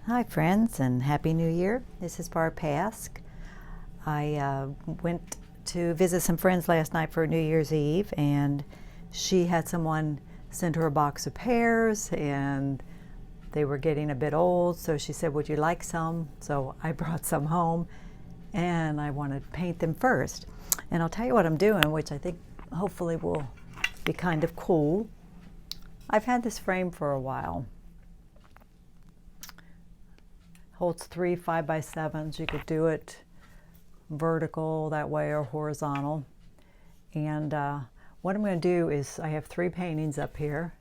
Hi friends, and Happy New Year. This is Barb Pask. I went to visit some friends last night for New Year's Eve, and she had someone send her a box of pears, and they were getting a bit old, so she said, would you like some? So I brought some home, and I want to paint them first. And I'll tell you what I'm doing, which I think hopefully will be kind of cool. I've had this frame for a while. Holds 3 5x7s. You could do it vertical that way or horizontal. And what I'm going to do is I have 3 paintings up here.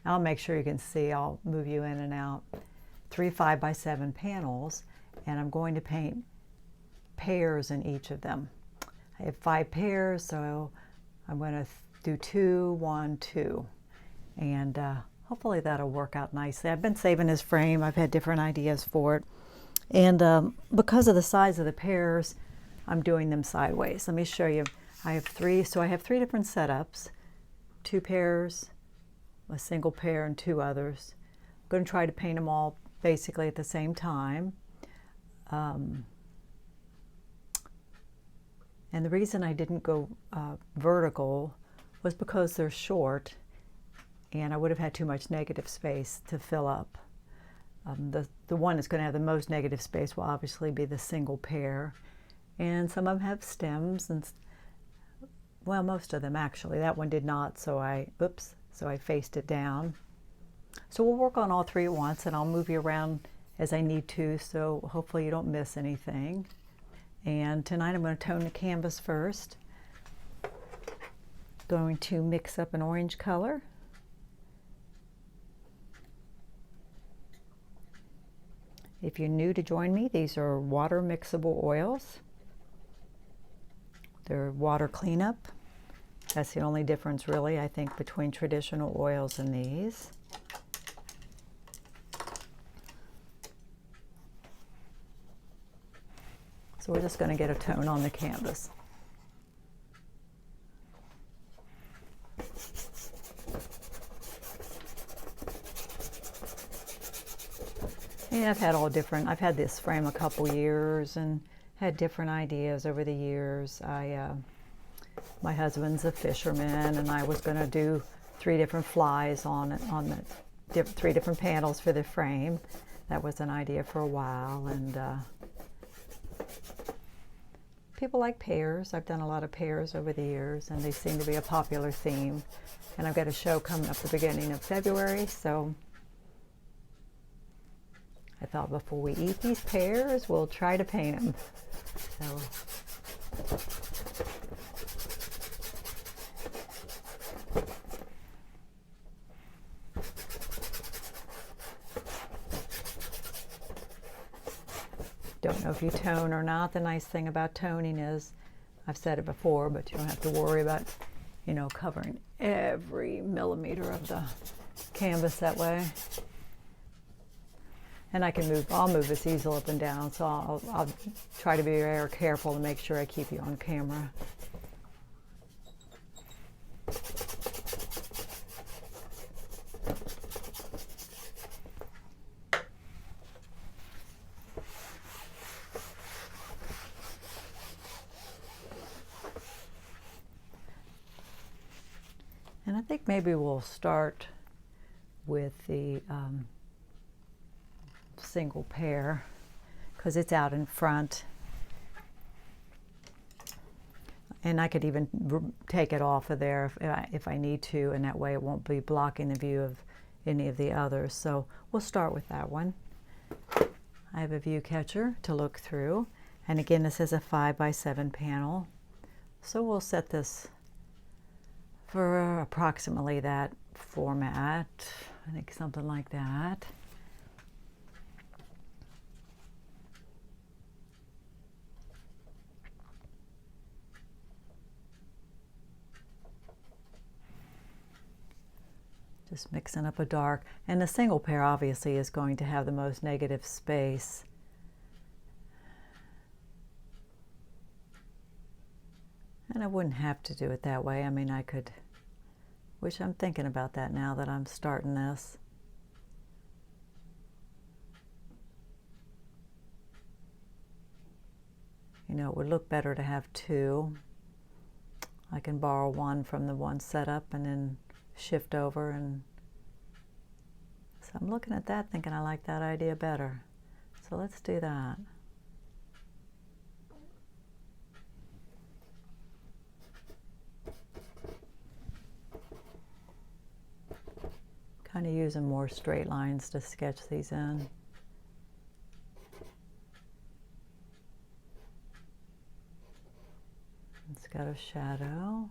I'll make sure you can see. I'll move you in and out. 3 5x7 panels, and I'm going to paint pears in each of them. I have 5 pears, so I'm going to do 2, 1, 2, and hopefully that'll work out nicely. I've been saving this frame. I've had different ideas for it. And because of the size of the pears, I'm doing them sideways. Let me show you. I have 3, so I have 3 different setups. 2 pears, a single pear, and 2 others. I'm going to try to paint them all basically at the same time. And the reason I didn't go vertical was because they're short, and I would have had too much negative space to fill up. The one that's going to have the most negative space will obviously be the single pear, and some of them have stems, and well, most of them actually. That one did not, so I faced it down. So we'll work on all 3 at once, and I'll move you around as I need to, so hopefully you don't miss anything. And tonight I'm going to tone the canvas first. Going to mix up an orange color. If you're new to join me, these are water mixable oils. They're water cleanup. That's the only difference really, I think, between traditional oils and these. So we're just going to get a tone on the canvas. Yeah, I've had this frame a couple years and had different ideas over the years. My husband's a fisherman, and I was going to do 3 different flies on the 3 different panels for the frame. That was an idea for a while, and people like pears. I've done a lot of pears over the years, and they seem to be a popular theme. And I've got a show coming up the beginning of February, so I thought before we eat these pears, we'll try to paint them. So, don't know if you tone or not. The nice thing about toning is, I've said it before, but you don't have to worry about, covering every millimeter of the canvas that way. And I'll move this easel up and down, so I'll try to be very careful to make sure I keep you on camera. And I think maybe we'll start with the single pear, because it's out in front, and I could even take it off of there if I need to, and that way it won't be blocking the view of any of the others. So we'll start with that one. I have a view catcher to look through, and again, this is a 5x7 panel, so we'll set this for approximately that format. I think something like that. Just mixing up a dark, and the single pear obviously is going to have the most negative space. And I wouldn't have to do it that way. I mean, I could, which I'm thinking about that now that I'm starting this. You know, it would look better to have two. I can borrow one from the one setup and then shift over, and so I'm looking at that thinking I like that idea better. So let's do that. Kind of using more straight lines to sketch these in. It's got a shadow,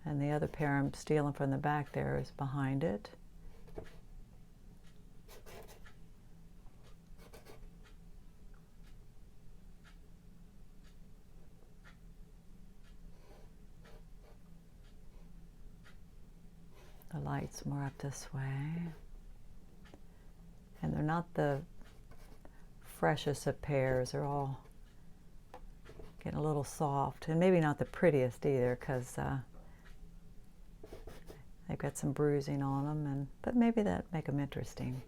and the other pair I'm stealing from the back there is behind it. The light's more up this way. And they're not the freshest of pears. They're all getting a little soft, and maybe not the prettiest either, because they've got some bruising on them, but maybe that make them interesting.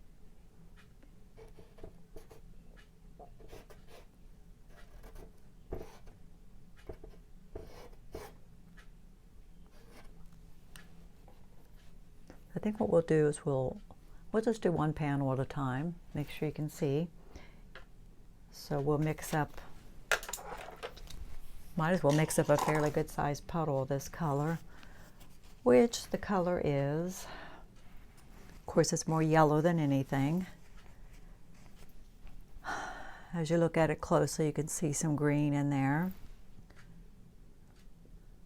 I think what we'll do is we'll just do one panel at a time. Make sure you can see. So we'll mix up. Might as well mix up a fairly good sized puddle of this color, which the color is, of course, it's more yellow than anything. As you look at it closely, you can see some green in there.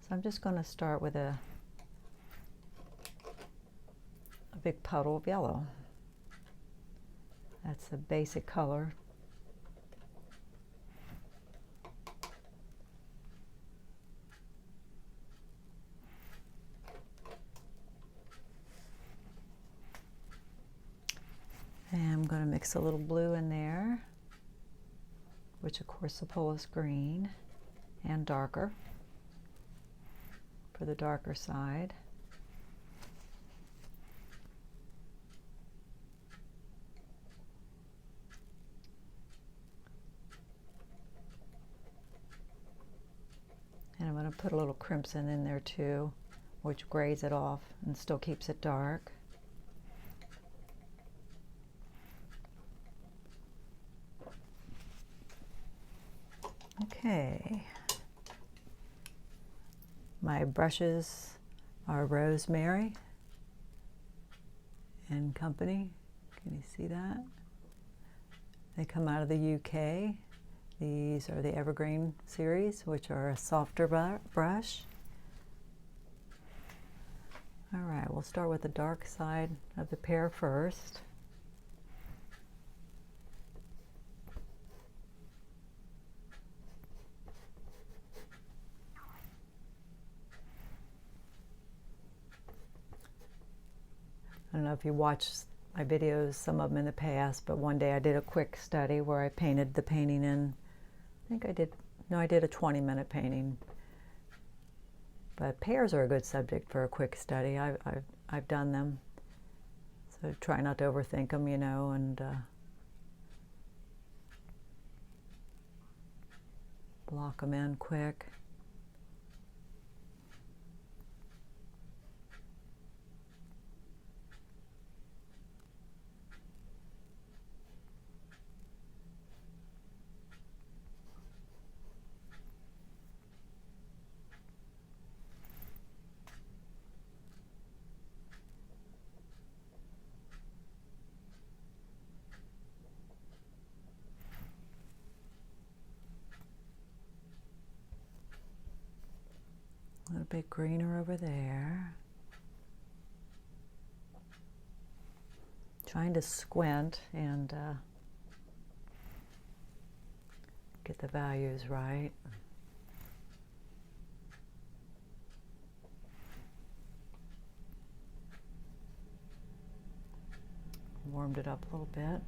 So I'm just going to start with a big puddle of yellow. That's the basic color. And I'm going to mix a little blue in there, which of course the pull is green and darker for the darker side. And I'm going to put a little crimson in there too, which grays it off and still keeps it dark. Okay. My brushes are Rosemary and Company. Can you see that? They come out of the UK. These are the Evergreen series, which are a softer brush. All right, we'll start with the dark side of the pear first. I don't know if you watched my videos, some of them in the past, but one day I did a quick study where I painted the painting in, I did a 20-minute painting. But pears are a good subject for a quick study. I've done them, so try not to overthink them, you know, and block them in quick. A little bit greener over there. Trying to squint and get the values right. Warmed it up a little bit.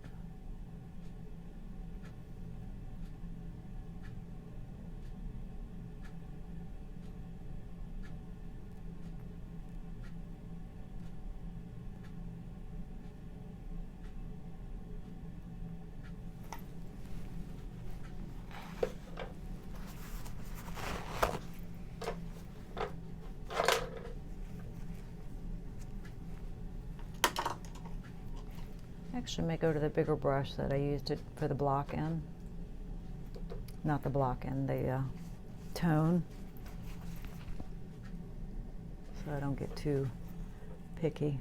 Actually, I may go to the bigger brush that I used for the block end. Not the block end, the tone. So I don't get too picky.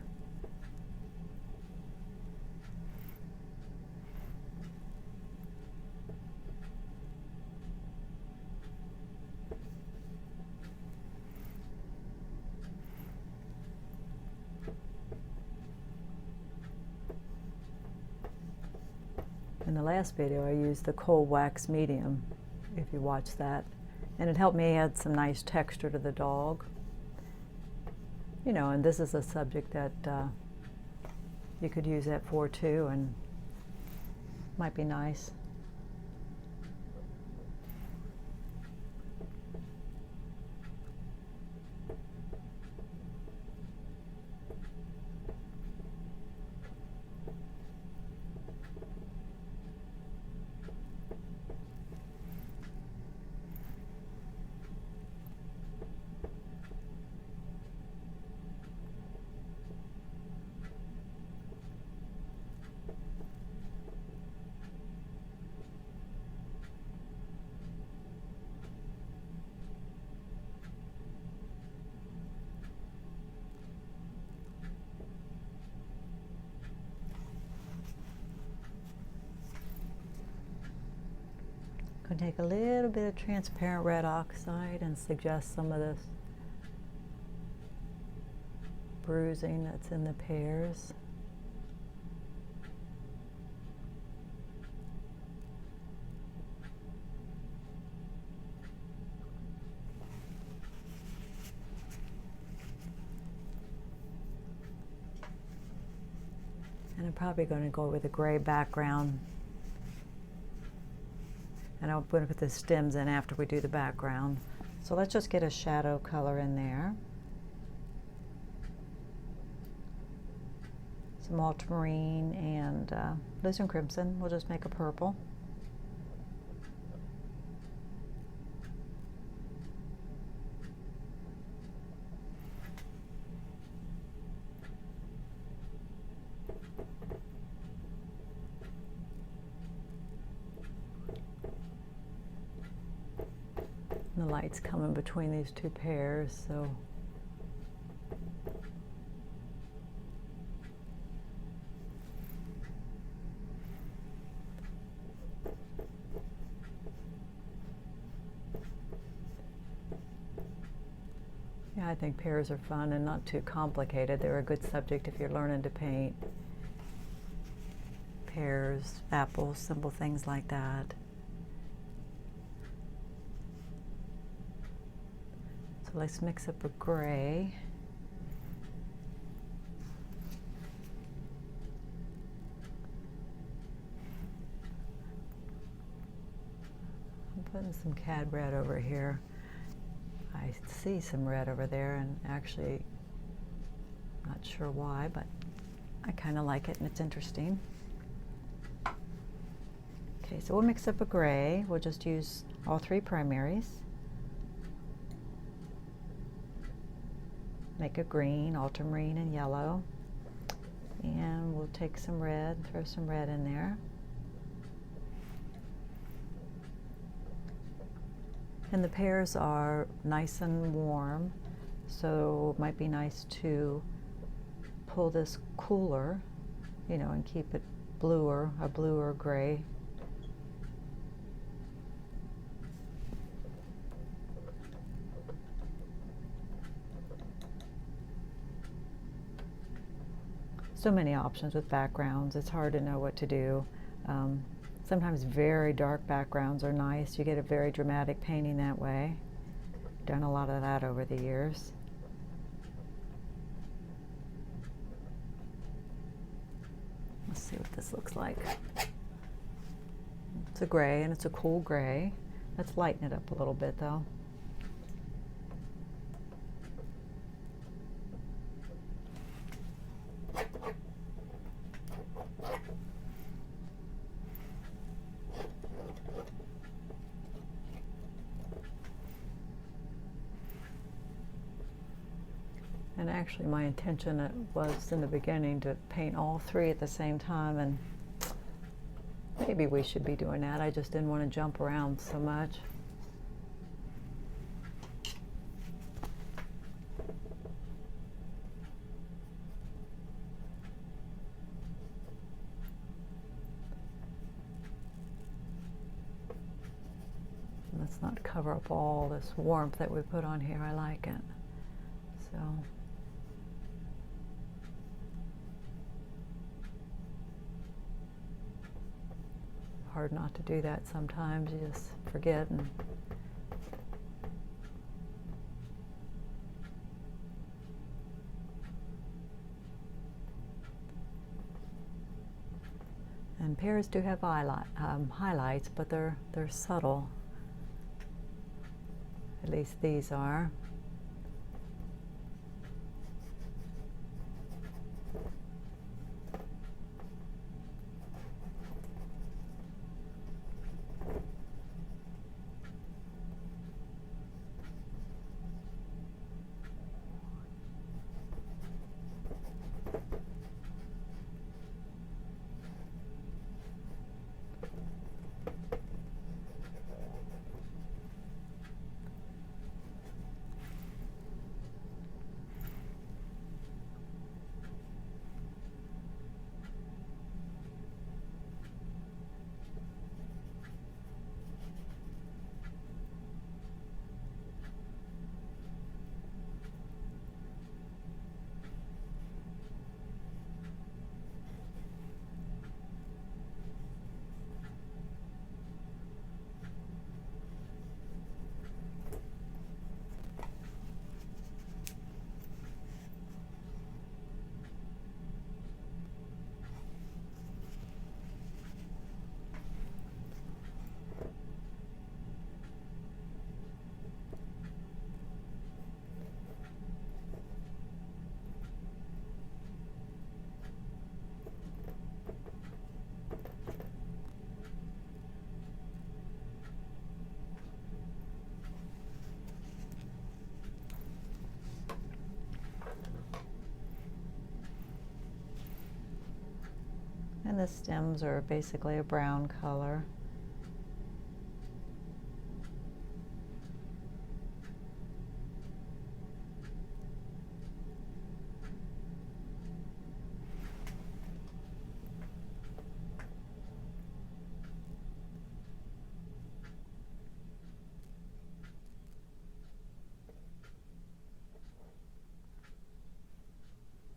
In the last video I used the cold wax medium, if you watched that, and it helped me add some nice texture to the dog. You know, and this is a subject that you could use that for too, and might be nice. I'm going to take a little bit of transparent red oxide and suggest some of this bruising that's in the pears. And I'm probably going to go with a gray background. And I'm going to put the stems in after we do the background. So let's just get a shadow color in there. Some ultramarine and alizarin crimson. We'll just make a purple. The light's coming between these two pears, so yeah, I think pears are fun and not too complicated. They're a good subject if you're learning to paint. Pears, apples, simple things like that. Let's mix up a gray. I'm putting some cad red over here. I see some red over there, and actually, not sure why, but I kind of like it and it's interesting. Okay, so we'll mix up a gray. We'll just use all three primaries. Make a green, ultramarine, and yellow. And we'll take some red, throw some red in there. And the pears are nice and warm, so it might be nice to pull this cooler, you know, and keep it bluer, a bluer gray. So many options with backgrounds. It's hard to know what to do. Sometimes very dark backgrounds are nice. You get a very dramatic painting that way. Done a lot of that over the years. Let's see what this looks like. It's a gray, and it's a cool gray. Let's lighten it up a little bit though. And actually my intention was in the beginning to paint all three at the same time, and maybe we should be doing that. I just didn't want to jump around so much. Let's not cover up all this warmth that we put on here. I like it. So hard not to do that sometimes. You just forget. And pears do have highlights, but they're subtle. At least these are. And the stems are basically a brown color.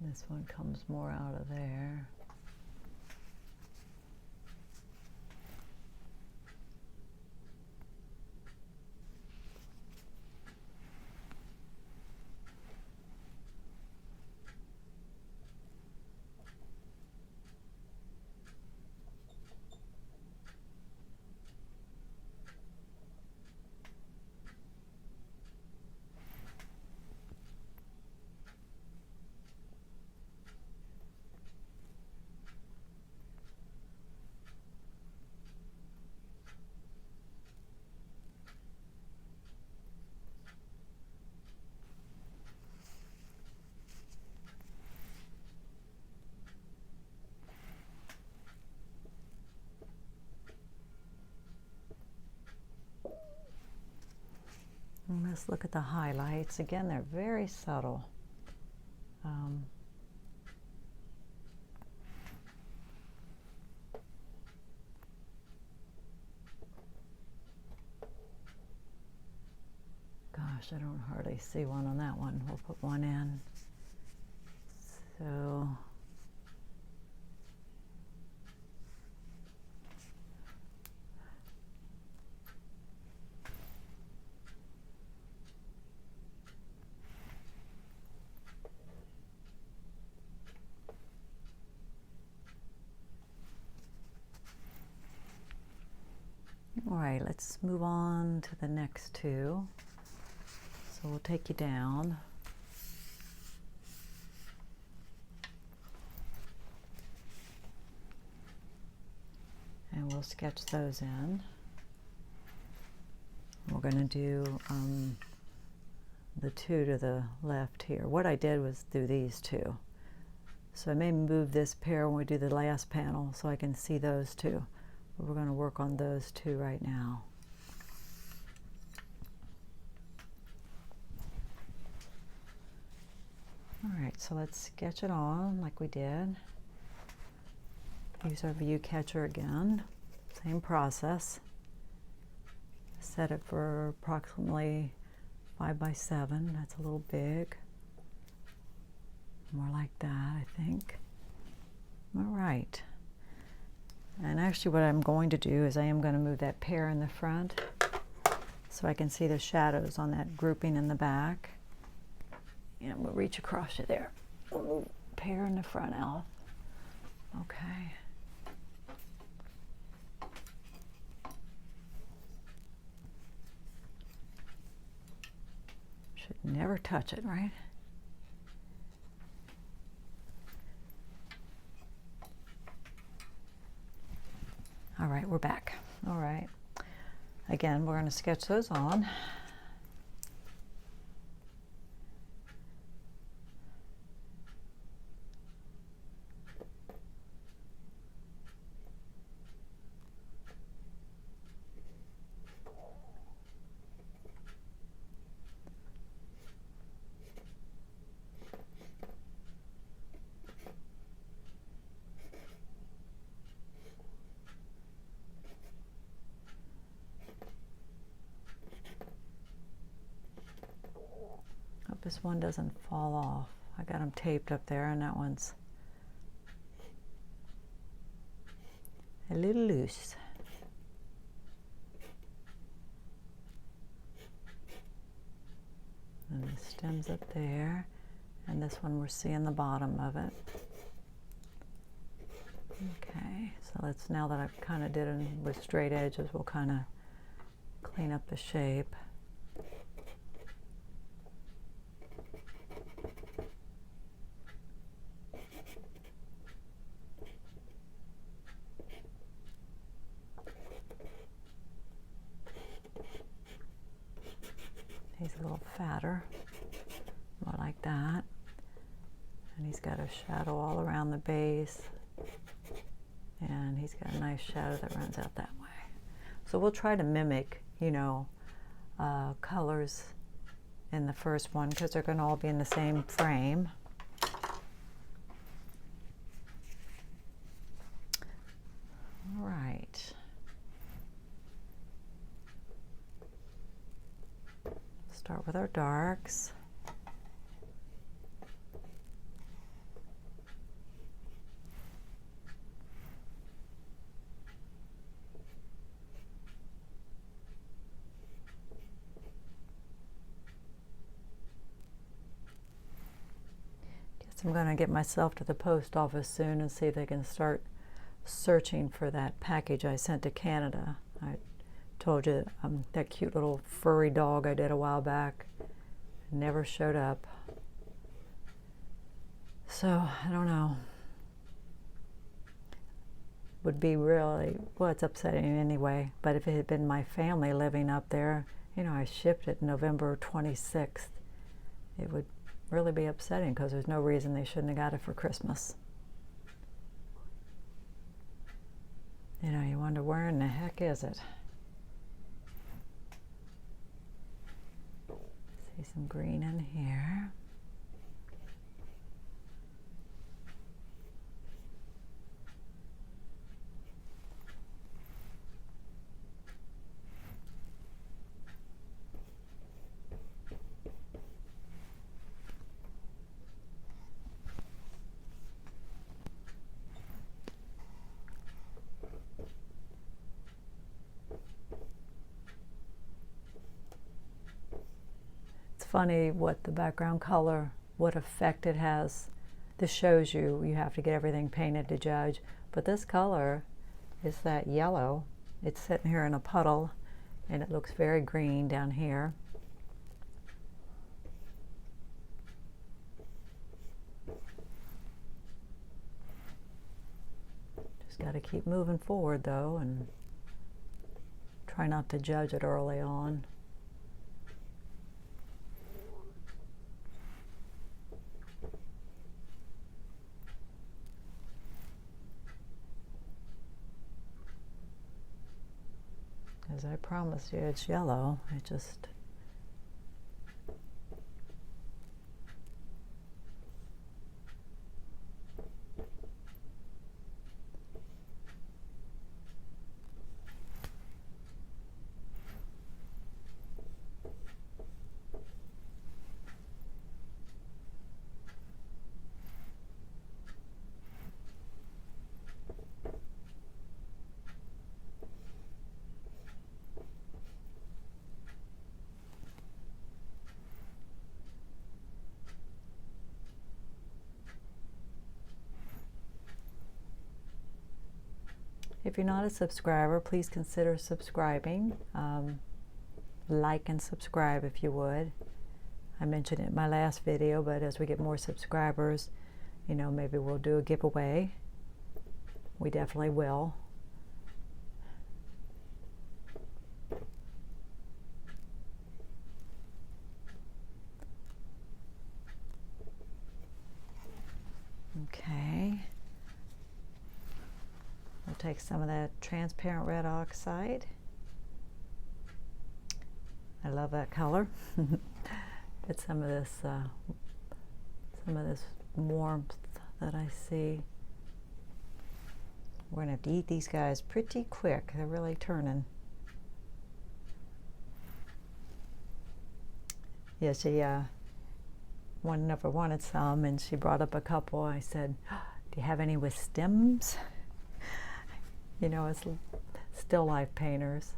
This one comes more out of there. And let's look at the highlights. Again, they're very subtle. Gosh, I don't hardly see one on that one. We'll put one in. So all right, let's move on to the next two. So we'll take you down. And we'll sketch those in. We're going to do the two to the left here. What I did was do these two. So I may move this pair when we do the last panel so I can see those two. But we're going to work on those two right now. Alright, so let's sketch it on like we did. Use our view catcher again. Same process. Set it for approximately 5 by 7. That's a little big. More like that, I think. Alright. And actually what I'm going to do is I am going to move that pear in the front so I can see the shadows on that grouping in the back. And we'll reach across it there. We'll move pear in the front out. Okay. Should never touch it, right? All right, we're back. All right. Again, we're going to sketch those on. Hope this one doesn't fall off. I got them taped up there, and that one's a little loose. And the stem's up there, and this one we're seeing the bottom of it. Okay, so let's, now that I've kind of did it with straight edges, we'll kind of clean up the shape. He's a little fatter, more like that. And he's got a shadow all around the base. And he's got a nice shadow that runs out that way. So we'll try to mimic, you know, colors in the first one because they're going to all be in the same frame. All right. Start with our darks. Guess I'm going to get myself to the post office soon and see if they can start searching for that package I sent to Canada. I told you that cute little furry dog I did a while back never showed up. So I don't know. Would be really, well, it's upsetting anyway, but if it had been my family living up there, you know, I shipped it November 26th, it would really be upsetting because there's no reason they shouldn't have got it for Christmas. You know, you wonder where in the heck is it? See some green in here. Funny what the background color, what effect it has. This shows you, you have to get everything painted to judge, but this color is that yellow. It's sitting here in a puddle and it looks very green down here. Just got to keep moving forward though and try not to judge it early on. As I promised you, it's yellow. I just... If you're not a subscriber, please consider subscribing. Like and subscribe if you would. I mentioned it in my last video, but as we get more subscribers, you know, maybe we'll do a giveaway. We definitely will. Okay. We'll take some of that transparent red oxide. I love that color. Get some of this warmth that I see. We're gonna have to eat these guys pretty quick. They're really turning. Yeah, she never wanted some, and she brought up a couple. I said, "Do you have any with stems?" You know, as still life painters,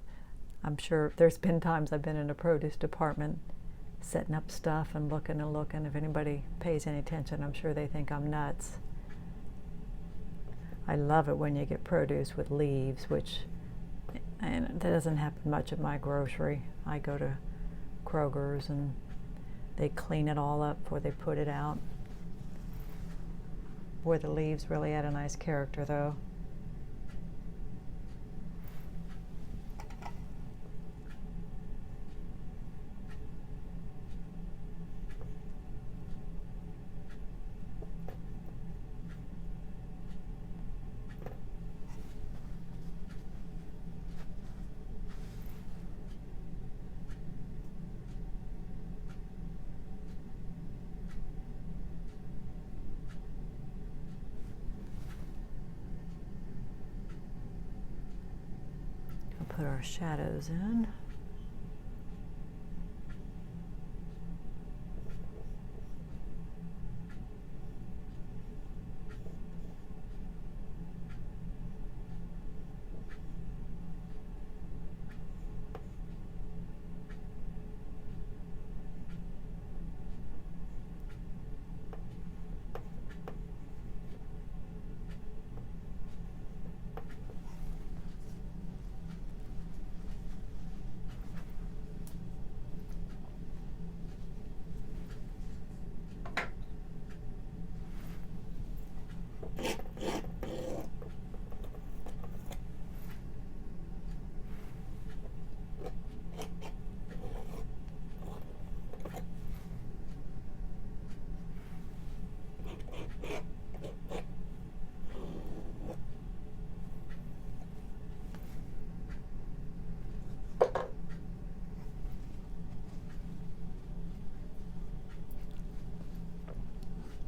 I'm sure there's been times I've been in a produce department setting up stuff and looking. If anybody pays any attention, I'm sure they think I'm nuts. I love it when you get produce with leaves, and that doesn't happen much at my grocery. I go to Kroger's and they clean it all up before they put it out. Boy, the leaves really add a nice character though. Put our shadows in.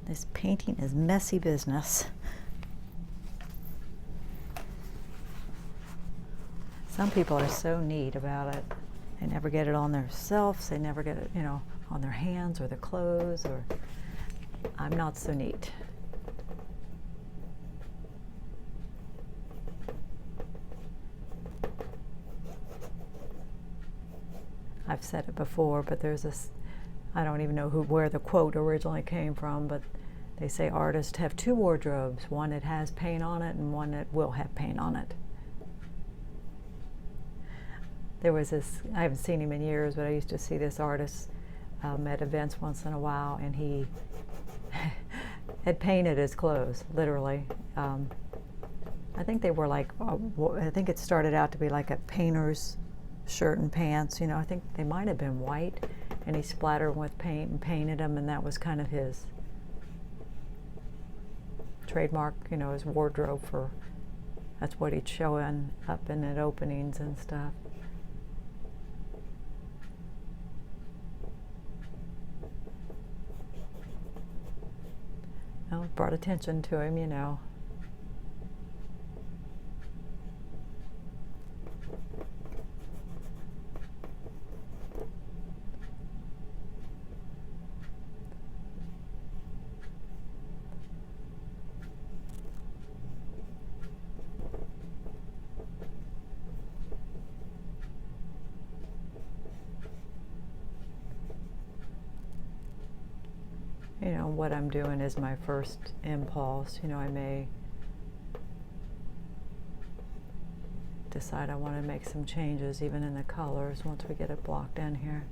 This painting is messy business. Some people are so neat about it. They never get it on themselves. They never get it, you know, on their hands or their clothes. Or I'm not so neat. I've said it before, but there's this, I don't even know where the quote originally came from, but they say artists have two wardrobes, one that has paint on it and one that will have paint on it. There was this, I haven't seen him in years, but I used to see this artist at events once in a while, and he had painted his clothes, literally. I think they were like, I think it started out to be like a painter's shirt and pants, you know, I think they might have been white, and he splattered them with paint and painted them, and that was kind of his trademark, you know, his wardrobe for, that's what he'd show up in at openings and stuff. Well, brought attention to him, you know. You know, what I'm doing is my first impulse. You know, I may decide I want to make some changes even in the colors once we get it blocked in here.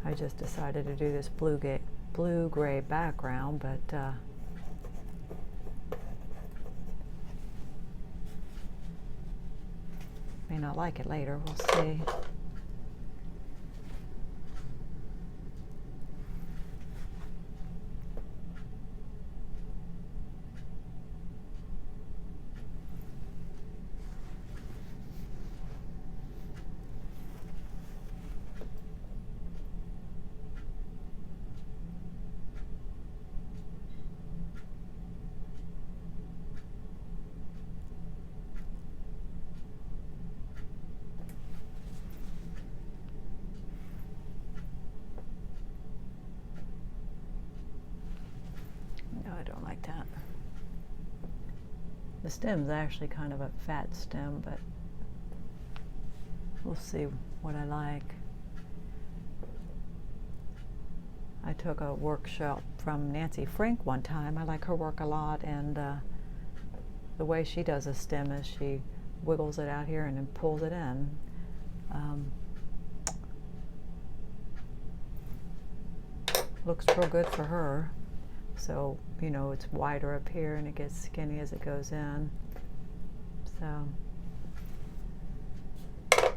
I just decided to do this blue-gray background, but may not like it later. We'll see. I don't like that. The stem's actually kind of a fat stem, but we'll see what I like. I took a workshop from Nancy Frank one time. I like her work a lot, and the way she does a stem is she wiggles it out here and then pulls it in. Looks real good for her. So, you know, it's wider up here and it gets skinny as it goes in. So, the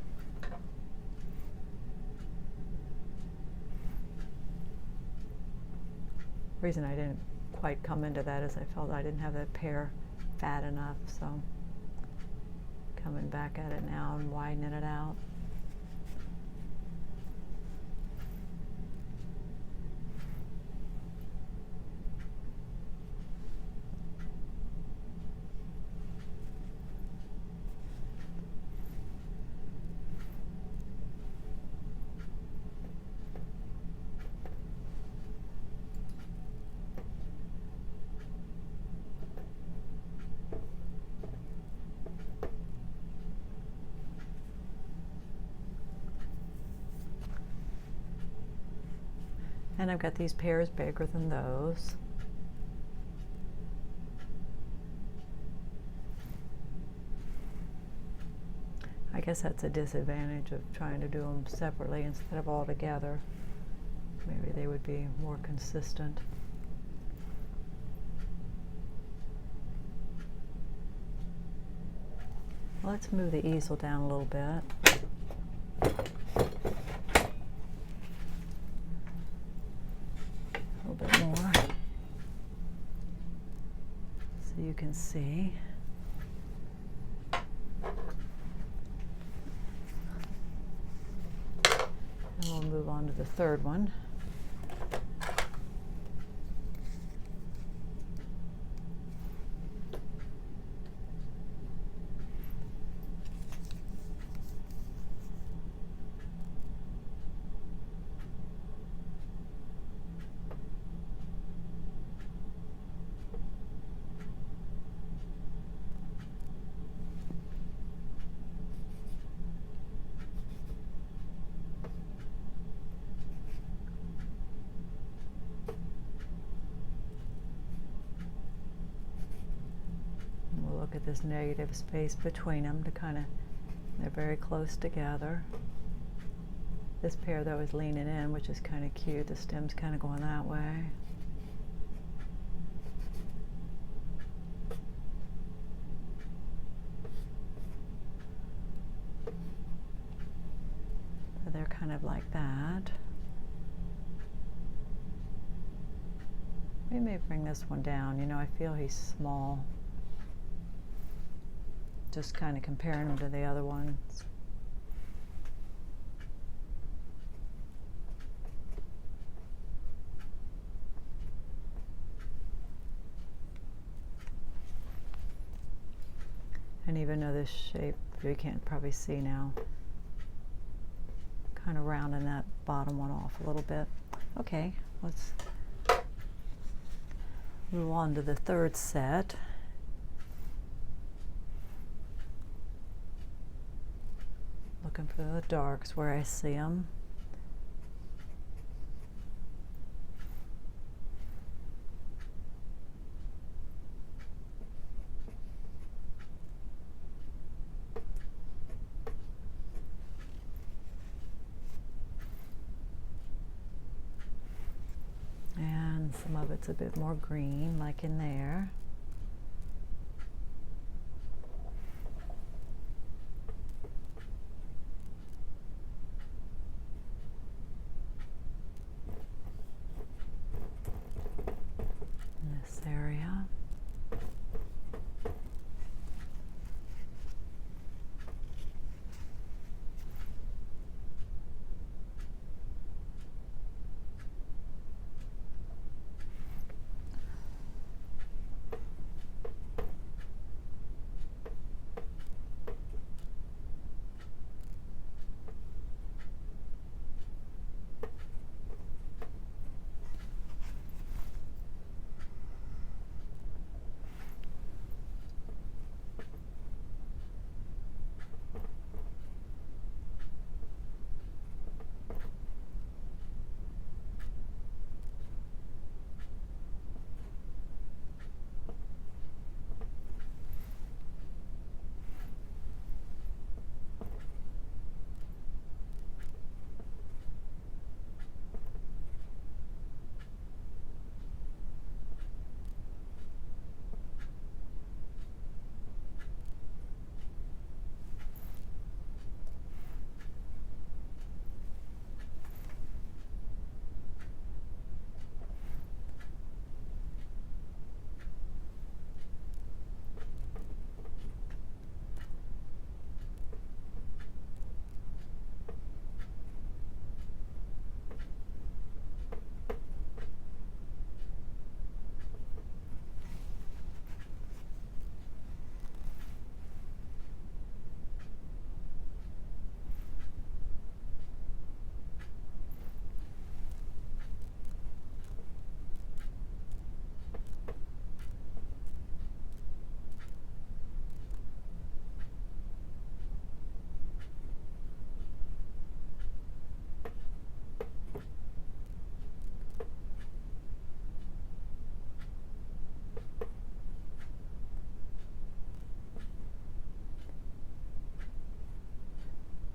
reason I didn't quite come into that is I felt I didn't have that pear fat enough. So, coming back at it now and widening it out. And I've got these pears bigger than those. I guess that's a disadvantage of trying to do them separately instead of all together. Maybe they would be more consistent. Let's move the easel down a little bit. A little bit more so you can see. And we'll move on to the third one. Look at this negative space between them to kind of, they're very close together. This pear though is leaning in, which is kind of cute. The stem's kind of going that way. So they're kind of like that. We may bring this one down. You know, I feel he's small. Just kind of comparing them to the other ones. And even though this shape, you can't probably see now, kind of rounding that bottom one off a little bit. Okay, let's move on to the third set. Looking for the darks where I see them. And some of it's a bit more green, like in there. This area.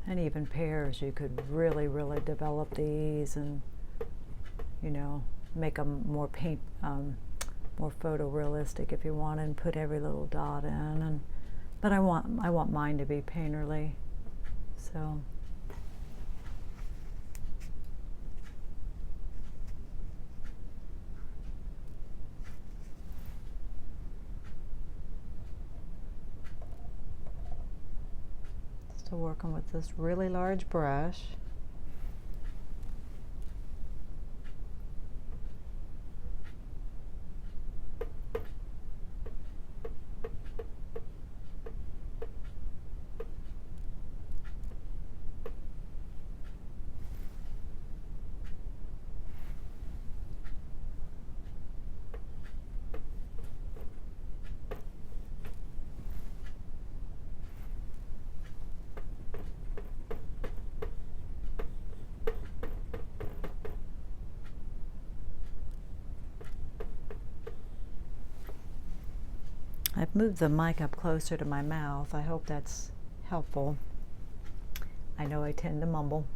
And even Pears, you could really, really develop these and, you know, make them more more photorealistic if you want, and put every little dot in. And but I want mine to be painterly, so. Still working with this really large brush. I've moved the mic up closer to my mouth. I hope that's helpful. I know I tend to mumble,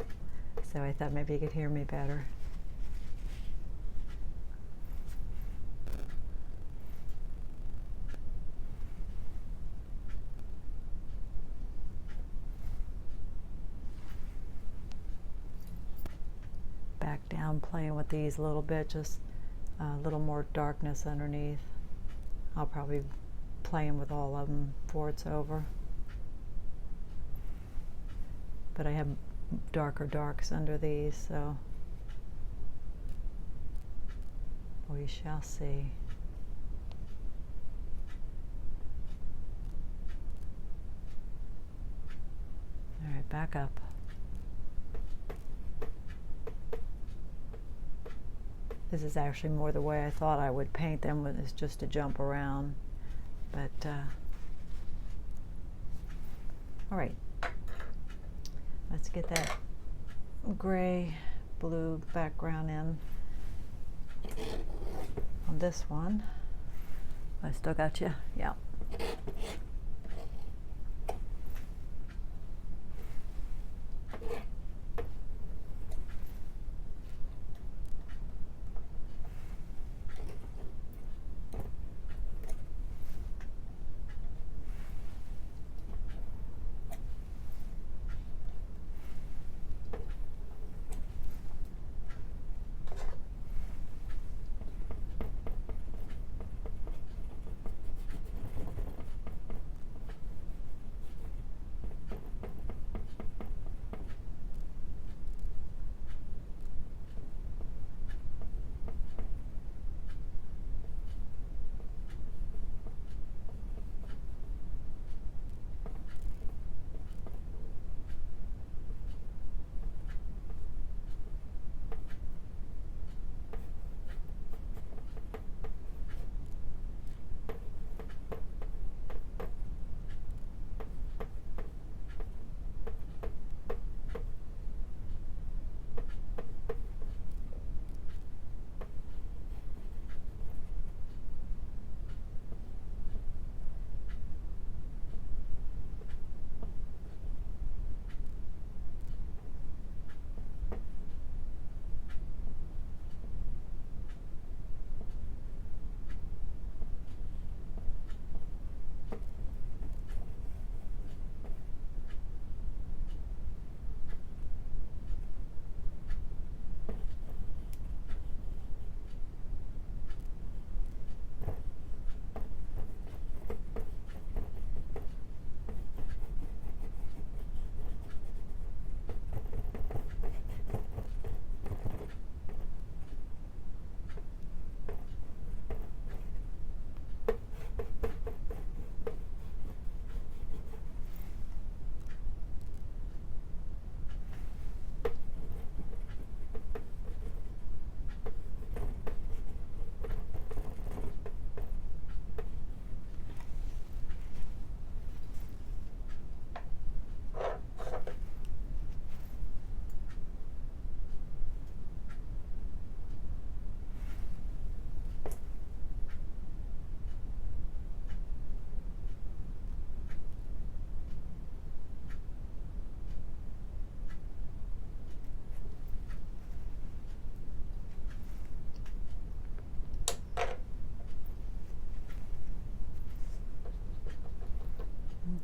so I thought maybe you could hear me better. Back down, playing with these a little bit, just a little more darkness underneath. I'll probably playing with all of them before it's over. But I have darker darks under these, so we shall see. back up. This is actually more the way I thought I would paint them, is just to jump around. But, all right, let's get that gray blue background in on this one. I still got you? Yeah.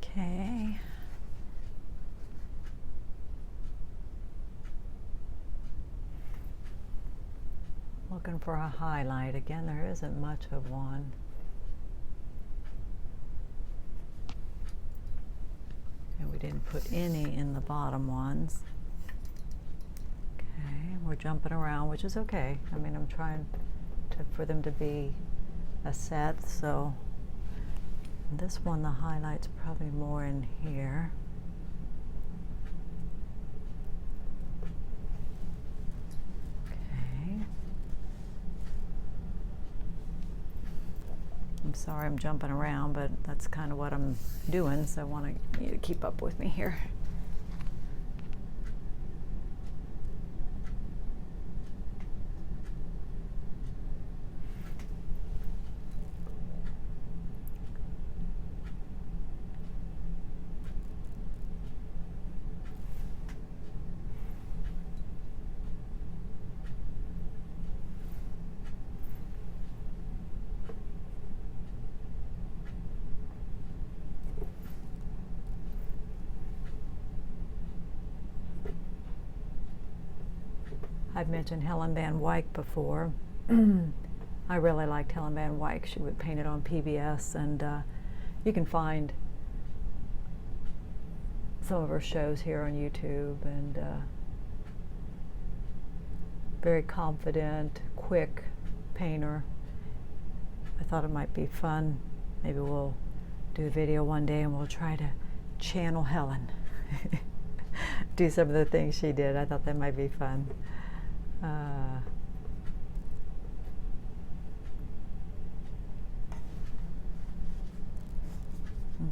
Okay. Looking for a highlight. Again, there isn't much of one. And we didn't put any in the bottom ones. Okay, we're jumping around, which is okay. I mean, I'm trying for them to be a set, so this one, the highlight's probably more in here. Okay. I'm sorry I'm jumping around, but that's kind of what I'm doing, so I want you to keep up with me here. I've mentioned Helen Van Wyck before. I really liked Helen Van Wyck. She would paint it on PBS, and you can find some of her shows here on YouTube, and very confident, quick painter. I thought it might be fun. Maybe we'll do a video one day and we'll try to channel Helen. do some of the things she did. I thought that might be fun.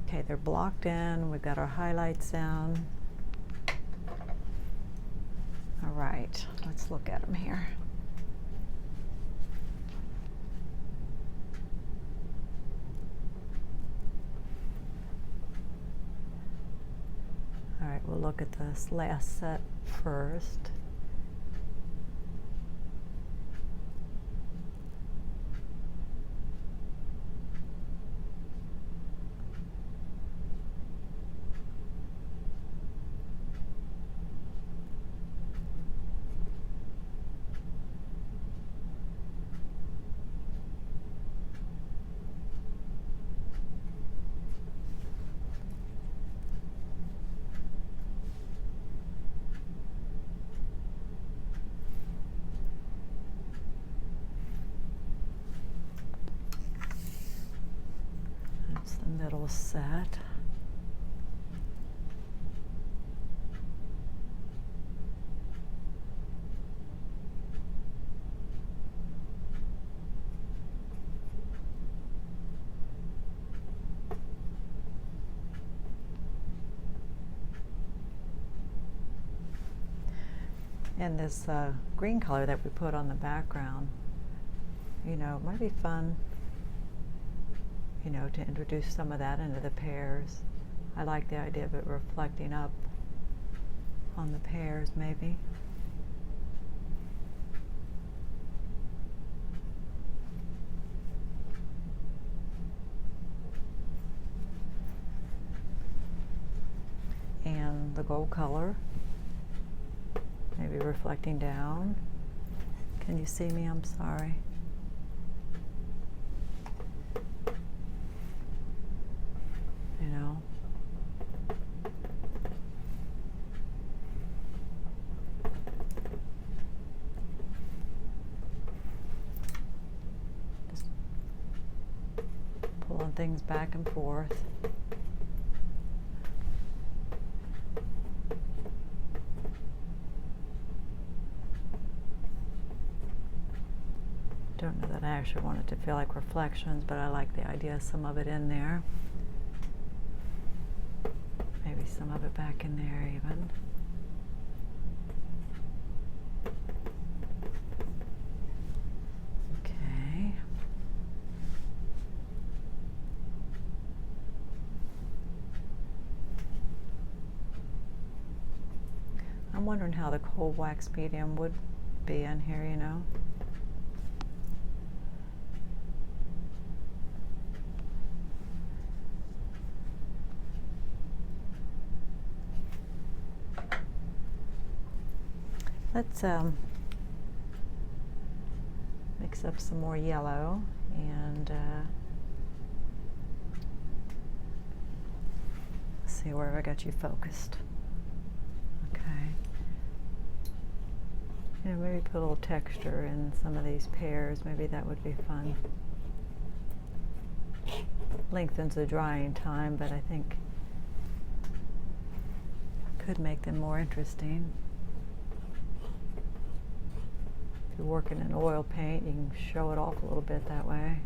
Okay, they're blocked in. We've got our highlights down. All right, let's look at them here. All right, we'll look at this last set first. That's the middle set. And this green color that we put on the background, you know, it might be fun, you know, to introduce some of that into the pears. I like the idea of it reflecting up on the pears, maybe. And the gold color, maybe reflecting down. Can you see me? I'm sorry. You know. Just pulling things back and forth. Don't know that I actually want it to feel like reflections, but I like the idea of some of it in there. Maybe some of it back in there even. Okay. I'm wondering how the cold wax medium would be in here, you know. Let's mix up some more yellow and see where I got you focused. Okay. You know, maybe put a little texture in some of these pears. Maybe that would be fun. Lengthens the drying time, but I think could make them more interesting. If you're working in oil paint, you can show it off a little bit that way.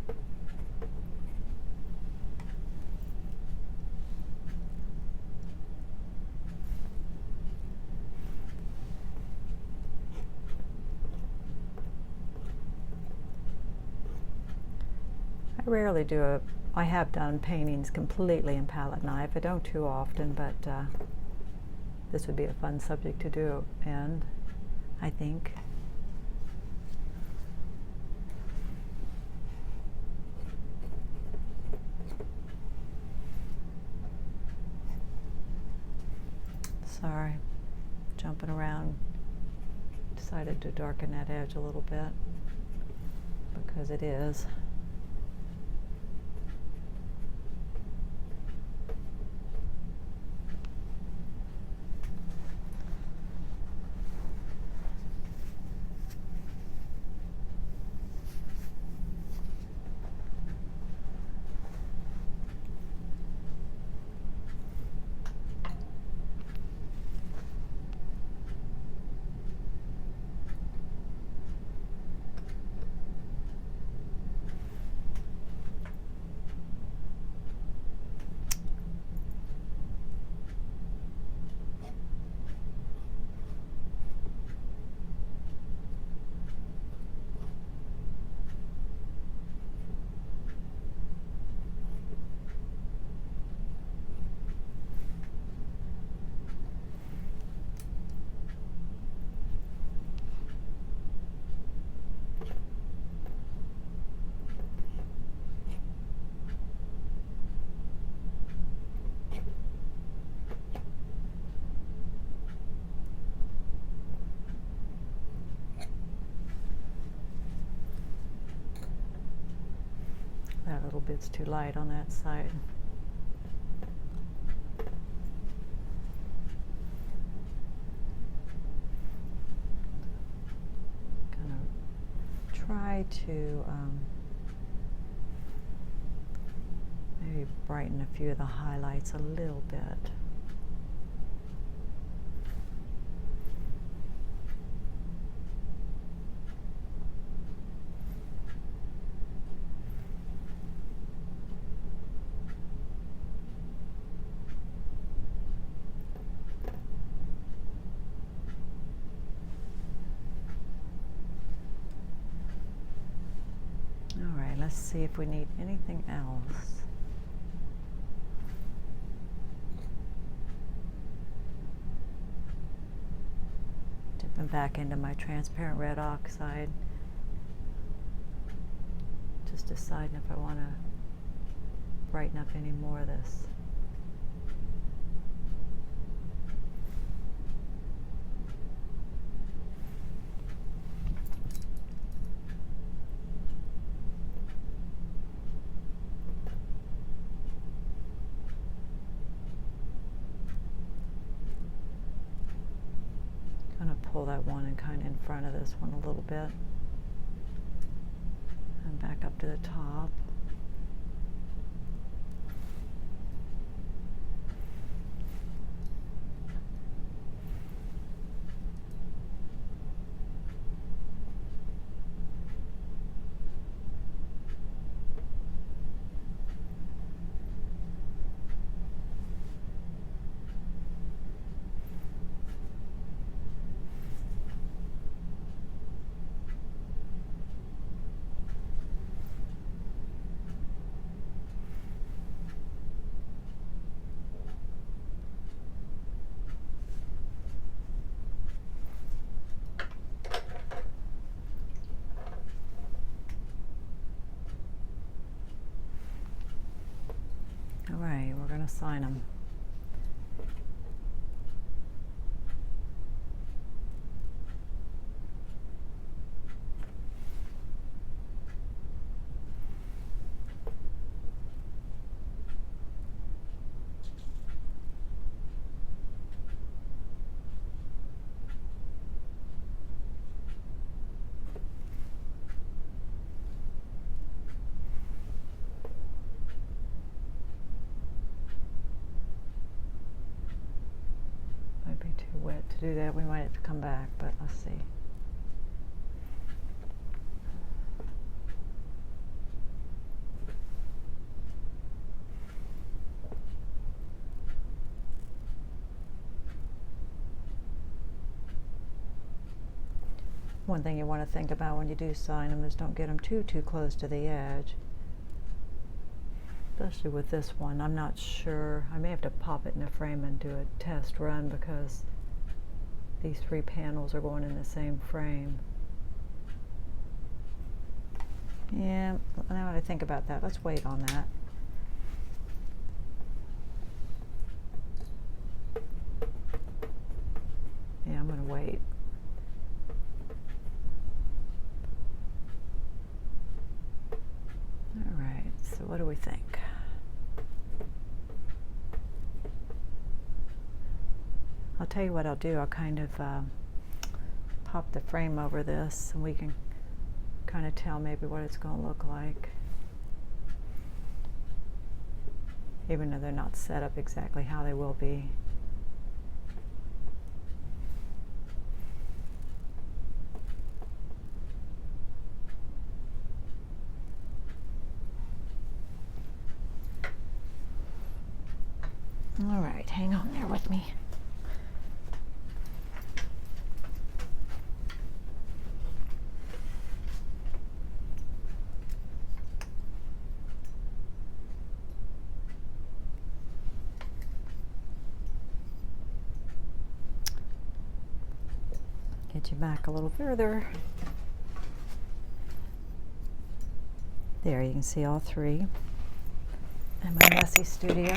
I rarely do I have done paintings completely in palette knife. I don't too often, but this would be a fun subject to do, and I think. Sorry, jumping around. Decided to darken that edge a little bit because it is. little bit's too light on that side. Gonna try to maybe brighten a few of the highlights a little bit. All right, let's see if we need anything else. Dipping back into my transparent red oxide. Just deciding if I want to brighten up any more of this. Pull that one and kind of in front of this one a little bit and back up to the top. All right, we're going to sign them. Be too wet to do that. We might have to come back, but let's see. One thing you want to think about when you do sign them is don't get them too close to the edge. Especially with this one, I'm not sure. I may have to pop it in a frame and do a test run because these three panels are going in the same frame. Yeah, now that I think about that, let's wait on that. Yeah, I'm going to wait. All right, so what do we think? I'll tell you what I'll do. I'll kind of pop the frame over this and we can kind of tell maybe what it's going to look like. Even though they're not set up exactly how they will be. All right, hang on there with me. Get you back a little further. There, you can see all three in my messy studio.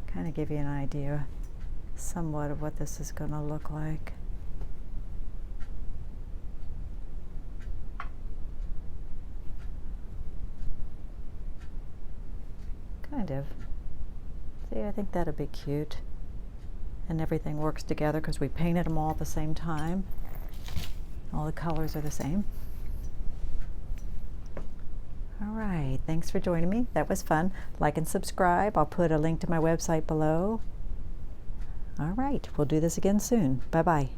Kind of give you an idea somewhat of what this is going to look like. kind of. See, I think that'd be cute. And everything works together because we painted them all at the same time. All the colors are the same. All right, thanks for joining me. That was fun. Like and subscribe. I'll put a link to my website below. All right, we'll do this again soon. Bye-bye.